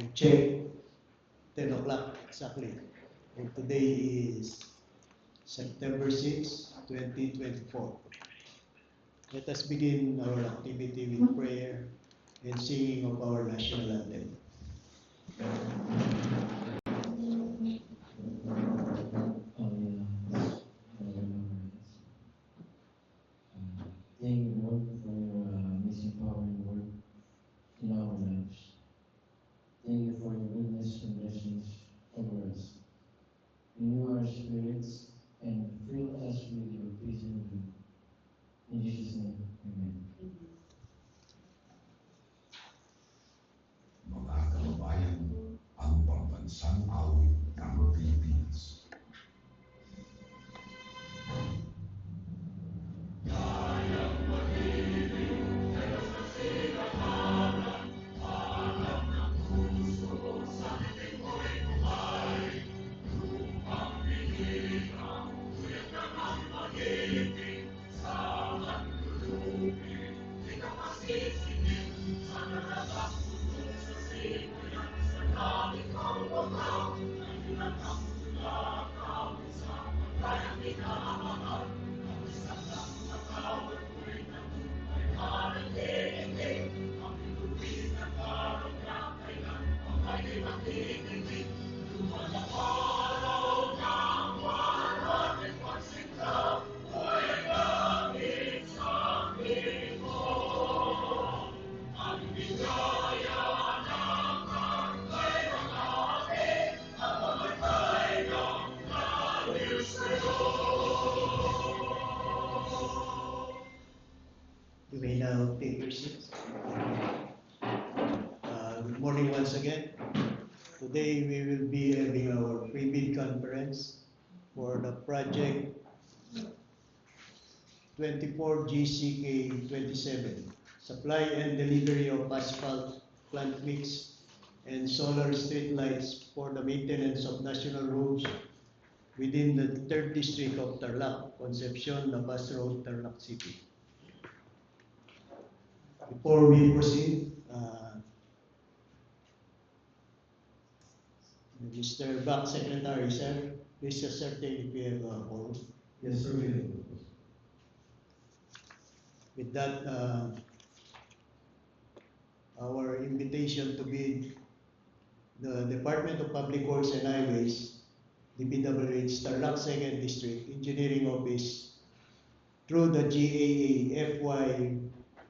Time check, 10 o'clock exactly. And today is September 6, 2024. Let us begin our activity with prayer and singing of our national anthem. Thank you, Lord, for your amazing power and work in our lives. Thank you for your goodness and blessings over us. Renew our spirits and fill us with your peace and joy. In Jesus' name, amen. Mga kababayan, ang pambansang awit ng Pilipinas. You may now take your seats. Good morning once again. Today we will be having our pre-bid conference for the project 24 GCK 27, supply and delivery of asphalt, plant mix, and solar street lights for the maintenance of national roads within the 3rd District of Tarlac, Concepcion, Labas Road, Tarlac City. Before we proceed, Mr. Back Secretary, sir, please ascertain if we have a quorum. Yes, sir, we do. With that, our invitation to bid, the Department of Public Works and Highways, DPWH, Tarlac 2nd District Engineering Office, through the GAA FY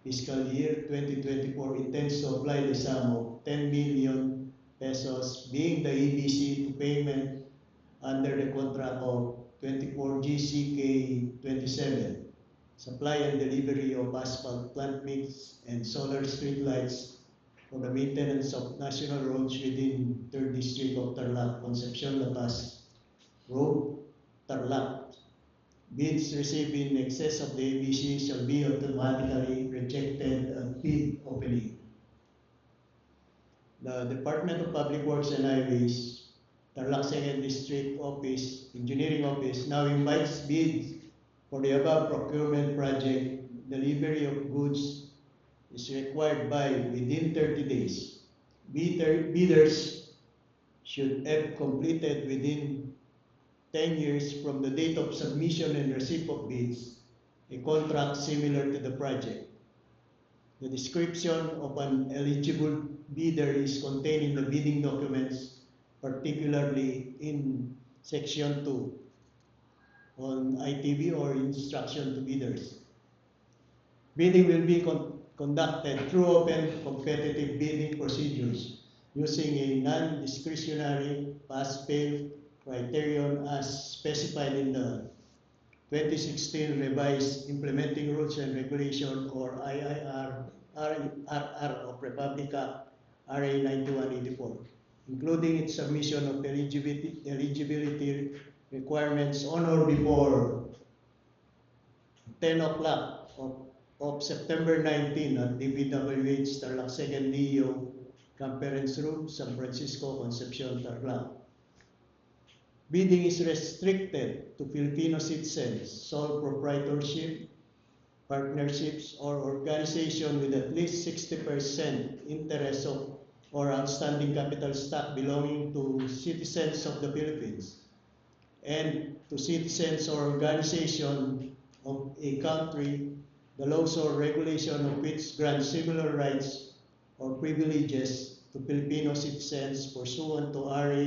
fiscal year 2024 intends to apply the sum of 10 million pesos being the EBC to payment under the contract of 24 GCK 27, supply and delivery of asphalt, plant mix, and solar street lights for the maintenance of national roads within 3rd District of Tarlac, Concepcion, Labas Road, Tarlac. Bids received in excess of the ABC shall be automatically rejected at bid opening. The Department of Public Works and Highways, Tarlac 2nd District Office, Engineering Office now invites bids for the above procurement project. Delivery of goods is required by within 30 days. Bidders should have completed within 10 years from the date of submission and receipt of bids, a contract similar to the project. The description of an eligible bidder is contained in the bidding documents, particularly in Section 2 on ITB or Instruction to Bidders. Bidding will be conducted through open competitive bidding procedures using a non-discretionary pass-fail criterion as specified in the 2016 Revised Implementing Rules and Regulation or IIRR of Republic Act RA 9184, including its submission of eligibility requirements on or before 10 o'clock of September 19 at DPWH Tarlac 2nd DEO Conference Room, San Francisco, Concepcion, Tarlac. Bidding is restricted to Filipino citizens, sole proprietorship, partnerships, or organization with at least 60% interest of or outstanding capital stock belonging to citizens of the Philippines and to citizens or organization of a country, the laws or regulation of which grant similar rights or privileges to Filipino citizens pursuant to RA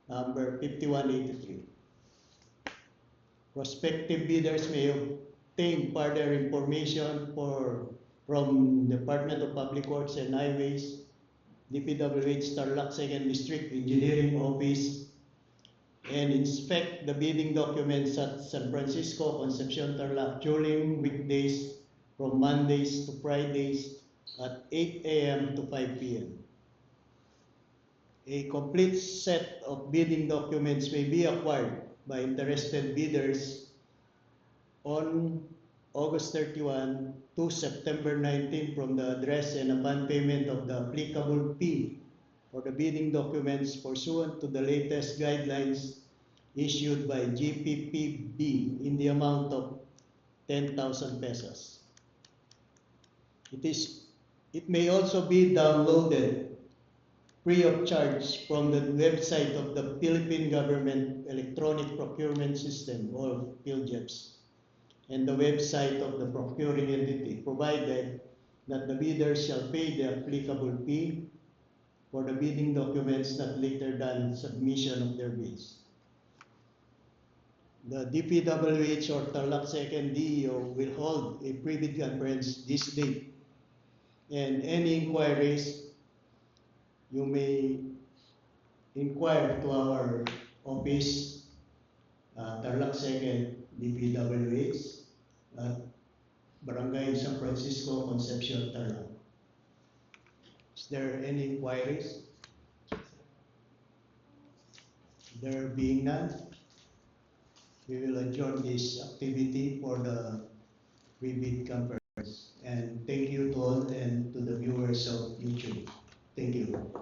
number 5183. Prospective bidders may obtain further information from Department of Public Works and Highways, DPWH Tarlac 2nd District Engineering Office, and inspect the bidding documents at San Francisco, Concepcion, Tarlac during weekdays from Mondays to Fridays at 8 a.m. to 5 p.m. A complete set of bidding documents may be acquired by interested bidders on August 31 to September 19 from the address and upon payment of the applicable fee for the bidding documents pursuant to the latest guidelines issued by GPPB in the amount of 10,000 pesos. It may also be downloaded free of charge from the website of the Philippine Government Electronic Procurement System, or PhilGEPS, and the website of the procuring entity, provided that the bidder shall pay the applicable fee for the bidding documents not later than submission of their bids. The DPWH or Tarlac 2nd DEO will hold a pre-bid conference this date, and any inquiries you may inquire to our office, Tarlac 2nd DPWH at Barangay San Francisco, Concepcion, Tarlac. Is there any inquiries? There being none, we will adjourn this activity for the pre-bid conference. And thank you to all and to the viewers of YouTube. Thank you.